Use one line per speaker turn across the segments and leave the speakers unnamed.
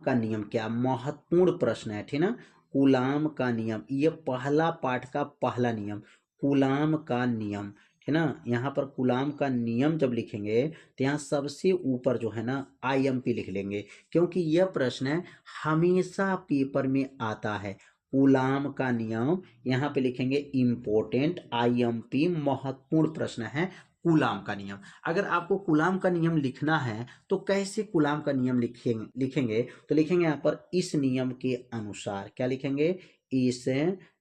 का नियम क्या, महत्वपूर्ण प्रश्न है, ठीक ना। कूलाम का नियम, ये पहला पाठ का पहला नियम, कूलाम का नियम, है ना। यहाँ पर कूलाम का नियम जब लिखेंगे तो यहाँ सबसे ऊपर जो है ना आईएमपी लिख लेंगे, क्योंकि यह प्रश्न हमेशा पेपर में आता है। कूलाम का नियम यहाँ पे लिखेंगे इम्पोर्टेंट, आईएमपी महत्वपूर्ण प्रश्न है कूलाम का नियम। अगर आपको कूलाम का नियम लिखना है तो कैसे कूलाम का नियम लिखेंगे तो लिखेंगे यहाँ पर इस नियम के अनुसार, क्या लिखेंगे, इस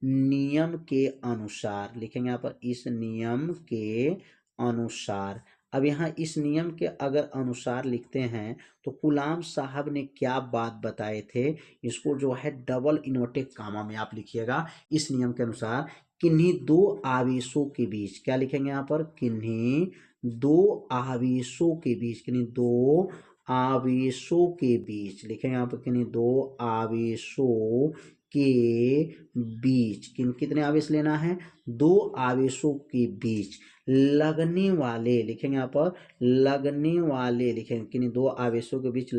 नियम के अनुसार लिखेंगे यहाँ पर, इस नियम के अनुसार। अब यहाँ इस नियम के अगर अनुसार लिखते हैं तो कूलाम साहब ने क्या बात बताए थे, इसको जो है डबल इन्वर्टेड कामा में आप लिखिएगा। इस नियम के अनुसार किन्हीं दो आवेशों के बीच, क्या लिखेंगे यहाँ पर, किन्हीं दो आवेशों के बीच, किन्हीं दो आवेशों के बीच लिखेंगे यहाँ पर, किन्हीं दो आवेशों के बीच, कितने आवेश लेना है, दो आवेशों के बीच लगने वाले, लिखेंगे यहाँ पर लगने वाले, लिखेंगे किन्हीं दो आवेशों के बीच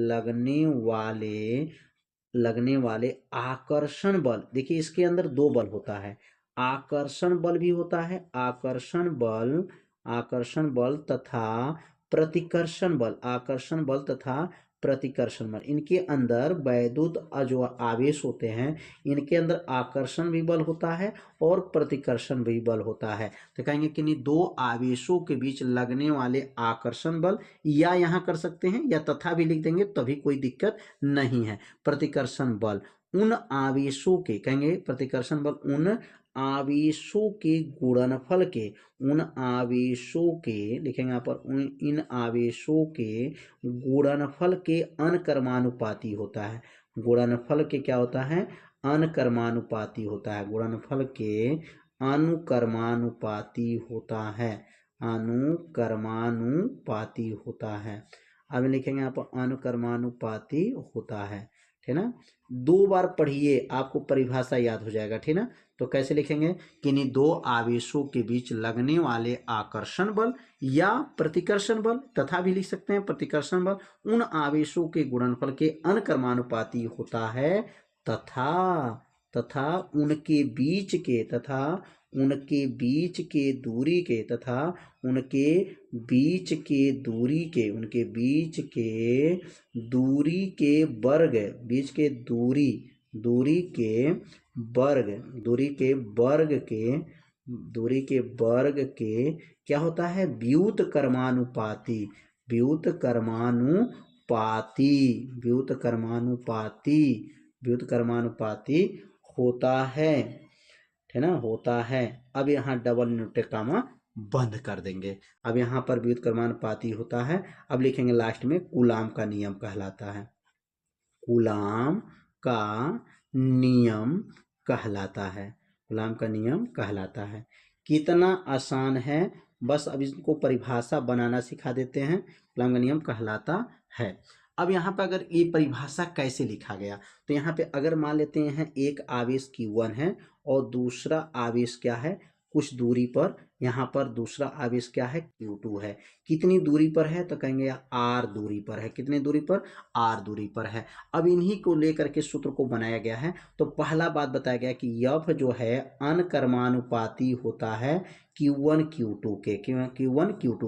लगने वाले आकर्षण बल। देखिए इसके अंदर दो बल होता है, आकर्षण बल भी होता है, आकर्षण बल तथा प्रतिकर्षण बल, आकर्षण बल तथा प्रतिकर्षण बल। इनके अंदर वैद्युत जो आवेश होते हैं इनके अंदर आकर्षण भी बल होता है और प्रतिकर्षण भी बल होता है। तो कहेंगे कि नहीं दो आवेशों के बीच लगने वाले आकर्षण बल, या यहाँ कर सकते हैं या तथा भी लिख देंगे तभी कोई दिक्कत नहीं है। प्रतिकर्षण बल उन आवेशों के, कहेंगे प्रतिकर्षण बल उन आवेशों के गुणनफल के, उन आवेशों के लिखेंगे यहाँ पर इन आवेशों के गुणनफल के अनकर्मानुपाती होता है। गुणनफल के क्या होता है, अनकर्मानुपाती होता है, गुणनफल के अनुकर्मानुपाती होता है, अनुकर्मानुपाती होता है। अब लिखेंगे यहाँ पर अनुकर्मानुपाती होता है, ठीक ना। दो बार पढ़िए आपको परिभाषा याद हो जाएगा, ठीक ना। तो कैसे लिखेंगे, किन्हीं दो आवेशों के बीच लगने वाले आकर्षण बल या प्रतिकर्षण बल, तथा भी लिख सकते हैं प्रतिकर्षण बल उन आवेशों के गुणनफल के अनकर्मानुपाती होता है तथा उनके बीच के, तथा उनके बीच के दूरी के, तथा उनके बीच के दूरी के, उनके बीच के दूरी के वर्ग, बीच के दूरी के वर्ग, दूरी के वर्ग के क्या होता है, व्युत्क्रमानुपाती, व्युत्क्रमानुपाती होता है, है ना, होता है। अब यहाँ डबल इन्वर्टेड कामा बंद कर देंगे। अब यहाँ पर व्युत्क्रमानुपाती होता है। अब लिखेंगे लास्ट में कूलाम का नियम कहलाता है, कूलाम का नियम कहलाता है, कूलाम का नियम कहलाता है। कितना आसान है, बस अब इसको परिभाषा बनाना सिखा देते हैं। कूलाम का नियम कहलाता है। अब यहाँ पर अगर ये परिभाषा कैसे लिखा गया तो यहाँ पे अगर मान लेते हैं एक आवेश Q1 है और दूसरा आवेश क्या है, कुछ दूरी पर, यहाँ पर दूसरा आवेश क्या है, Q2 है। कितनी दूरी पर है तो कहेंगे R दूरी पर है, कितनी दूरी पर, R दूरी पर है। अब इन्हीं को लेकर के सूत्र को बनाया गया है। तो पहला बात बताया गया कि F जो है अनकर्मानुपाती होता है Q1 Q2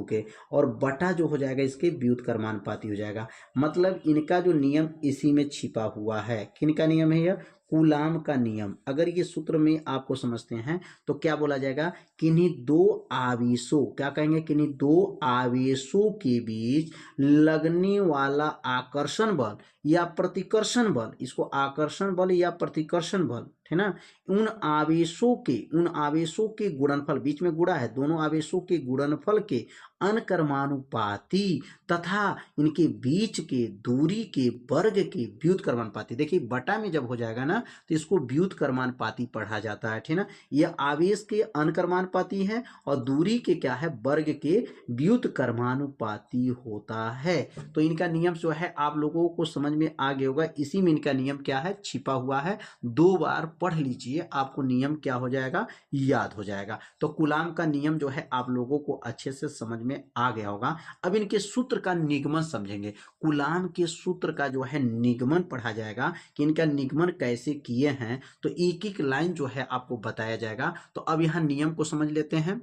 के, और बटा जो हो जाएगा इसके व्युत्क्रमानुपाती हो जाएगा। मतलब इनका जो नियम इसी में छिपा हुआ है। किनका नियम है यह, कूलाम का नियम। अगर ये सूत्र में आपको समझते हैं तो क्या बोला जाएगा, किन्हीं दो आवेशों, क्या कहेंगे, किन्हीं दो आवेशों के बीच लगने वाला आकर्षण बल या प्रतिकर्षण बल, इसको आकर्षण बल या प्रतिकर्षण बल, है ना, उन आवेशों के गुणनफल, बीच में गुणा है, दोनों आवेशों के गुणनफल के अनकर्मानुपाती तथा इनके बीच के दूरी के वर्ग के व्युत्क्रमानुपाती। देखिए बटा में जब हो जाएगा ना तो इसको व्युत्क्रमानुपाती पढ़ा जाता है, ठीक है ना। यह आवेश के अनकर्मानुपाती है और दूरी के क्या है, वर्ग के व्युत्क्रमानुपाती होता है। तो इनका नियम जो है आप लोगों को समझ समझ में आ गया होगा। इसी में इनका नियम क्या है, छिपा हुआ है। 2 बार पढ़ लीजिए, आपको नियम क्या हो जाएगा, याद हो जाएगा। तो कूलाम का नियम जो है आप लोगों को अच्छे से समझ में आ गया होगा। अब इनके सूत्र का निगमन समझेंगे। कूलाम के सूत्र का जो है निगमन पढ़ा जाएगा कि इनका निगमन कैसे किए हैं, तो एक एक लाइन जो है आपको बताया जाएगा। तो अब यहाँ नियम को समझ लेते हैं।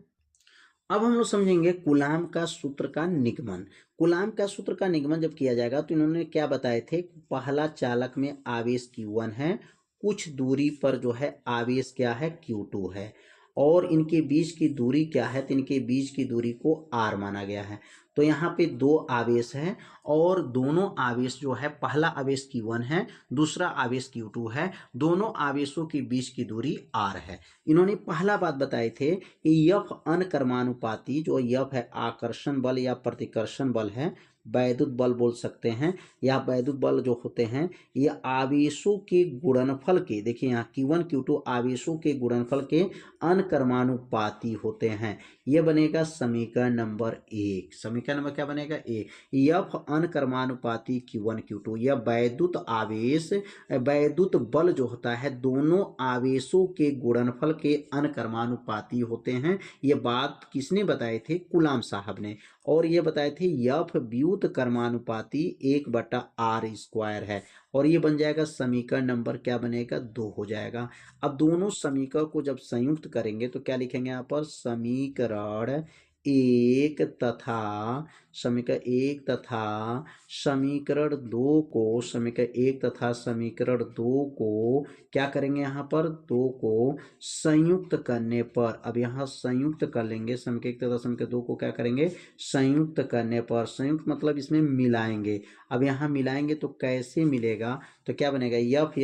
अब हम लोग समझेंगे कूलाम का सूत्र का निगमन। कूलाम का सूत्र का निगमन जब किया जाएगा तो इन्होंने क्या बताए थे, पहला चालक में आवेश Q1 है, कुछ दूरी पर जो है आवेश क्या है, Q2 है, और इनके बीच की दूरी क्या है, तो इनके बीच की दूरी को R माना गया है। तो यहाँ पे 2 आवेश हैं और दोनों आवेश जो है, पहला आवेश Q1 है, दूसरा आवेश Q2 है, दोनों आवेशों के बीच की दूरी R है। इन्होंने पहला बात बताए थे कि F अनकर्मानुपाती, जो F है आकर्षण बल या प्रतिकर्षण बल है, वैद्युत बल बोल सकते हैं, या वैद्युत बल जो होते हैं ये आवेशों के गुणनफल के, देखिए यहाँ Q1 Q2 आवेशों के गुणनफल के अनकर्मानुपाती होते हैं। ये बनेगा समीकरण नंबर 1। समीकरण नंबर क्या बनेगा, 1। F अनकर्मानुपाती Q1 Q2, यह वैद्युत आवेश, वैद्युत बल जो होता है दोनों आवेशों के गुणनफल के अनकर्मानुपाती होते हैं। ये बात किसने बताए थे, कूलाम साहब ने। और ये बताए थे F व्युत्क्रमानुपाती 1/r² है, और ये बन जाएगा समीकरण नंबर क्या बनेगा, 2 हो जाएगा। अब दोनों समीकरण को जब संयुक्त करेंगे तो क्या लिखेंगे यहाँ पर, समीकरण 1 तथा समीकरण 1 तथा समीकरण 2 को, समीकरण 1 तथा समीकरण 2 को क्या करेंगे, यहाँ पर 2 को संयुक्त करने पर, अब यहाँ संयुक्त कर लेंगे, समीकरण 1 तथा समीकरण 2 को क्या करेंगे, संयुक्त करने पर, संयुक्त मतलब इसमें मिलाएंगे। अब यहाँ मिलाएंगे तो कैसे मिलेगा, तो क्या बनेगा,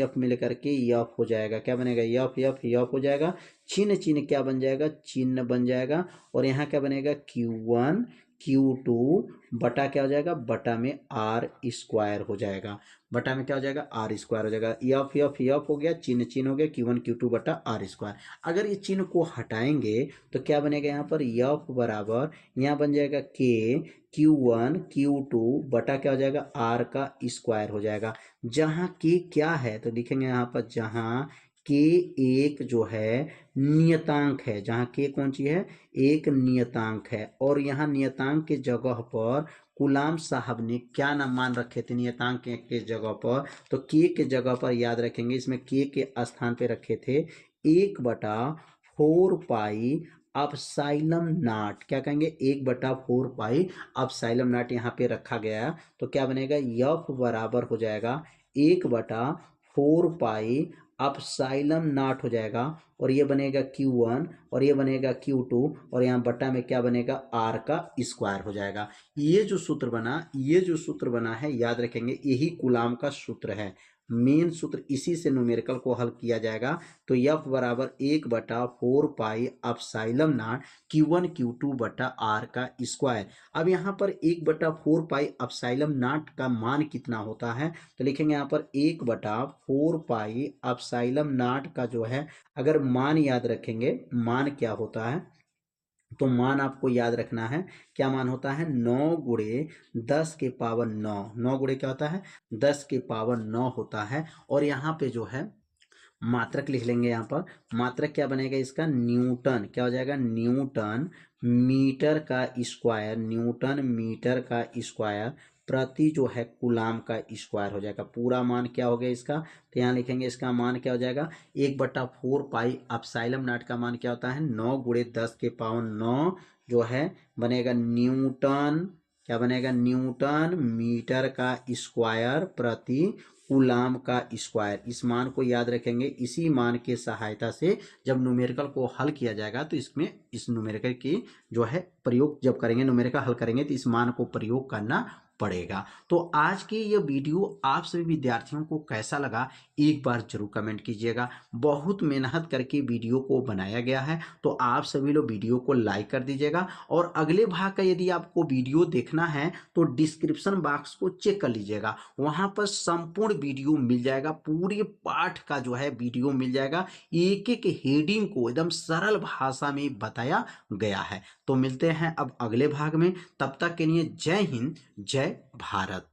F मिल करके F हो जाएगा, क्या बनेगा, F हो जाएगा। चिन्ह चिन्ह क्या बन जाएगा, चिन्ह बन जाएगा, और यहाँ क्या बनेगा, Q1 Q2 बटा क्या हो जाएगा, बटा में R² हो जाएगा, बटा में क्या हो जाएगा, R² हो जाएगा। F हो गया, चिन्ह चिन्ह हो गया, Q1 Q2 बटा R²। अगर ये चिन्ह को हटाएंगे तो क्या बनेगा, यहाँ पर F बराबर, यहाँ बन जाएगा K Q1 Q2 बटा क्या हो जाएगा, R² हो जाएगा। जहाँ K क्या है तो लिखेंगे यहाँ पर, जहाँ K एक जो है नियतांक है, जहाँ K कौन सी है, एक नियतांक है, और यहाँ नियतांक के जगह पर कूलाम साहब ने क्या नाम मान रखे थे, नियतांक के जगह पर, तो K के जगह पर याद रखेंगे, इसमें K के स्थान पे रखे थे 1/4 पाई अपसाइलम नाट, क्या कहेंगे, 1/4 पाई अपसाइलम नाट यहाँ पे रखा गया। तो क्या बनेगा, F बराबर हो जाएगा 1/4 पाई अपसाइलम नाट हो जाएगा, और ये बनेगा Q1 और ये बनेगा Q2, और यहाँ बटा में क्या बनेगा, R² हो जाएगा। ये जो सूत्र बना, ये जो सूत्र बना है याद रखेंगे, यही कूलाम का सूत्र है, मेन सूत्र, इसी से न्यूमेरिकल को हल किया जाएगा। तो F बराबर 1/4 पाई अपसाइलम नाट Q1 Q2 बटा R²। अब यहाँ पर 1/4 पाई अपसाइलम नाट का मान कितना होता है, तो लिखेंगे यहाँ पर 1/4 पाई अपसाइलम नाट का जो है, अगर मान याद रखेंगे, मान क्या होता है, तो मान आपको याद रखना है, क्या मान होता है, 9 गुणे 10 के पावर 9, 9 गुणे क्या होता है, 10 के पावर 9 होता है। और यहाँ पे जो है मात्रक लिख लेंगे, यहाँ पर मात्रक क्या बनेगा इसका, न्यूटन, क्या हो जाएगा, न्यूटन मीटर का स्क्वायर, न्यूटन मीटर का स्क्वायर प्रति जो है कूलाम का स्क्वायर हो जाएगा। पूरा मान क्या हो गया इसका, तो यहाँ लिखेंगे इसका मान क्या हो जाएगा, 1/4 पाई अपसाइलम नाट का मान क्या होता है, 9 गुणे 10 के पावर 9 जो है बनेगा न्यूटन, क्या बनेगा, न्यूटन मीटर का स्क्वायर प्रति कूलाम का स्क्वायर। इस मान को याद रखेंगे, इसी मान के सहायता से जब न्यूमेरिकल को हल किया जाएगा तो इसमें इस न्यूमेरिकल की जो है प्रयोग जब करेंगे, न्यूमेरिकल हल करेंगे तो इस मान को प्रयोग करना पड़ेगा। तो आज की ये वीडियो आप सभी विद्यार्थियों को कैसा लगा एक बार जरूर कमेंट कीजिएगा। बहुत मेहनत करके वीडियो को बनाया गया है, तो आप सभी लोग वीडियो को लाइक कर दीजिएगा, और अगले भाग का यदि आपको वीडियो देखना है तो डिस्क्रिप्शन बॉक्स को चेक कर लीजिएगा, वहां पर संपूर्ण वीडियो मिल जाएगा, पूरे पाठ का जो है वीडियो मिल जाएगा, एक एक हेडिंग को एकदम सरल भाषा में बताया गया है। तो मिलते हैं अब अगले भाग में, तब तक के लिए जय हिंद, जय भारत।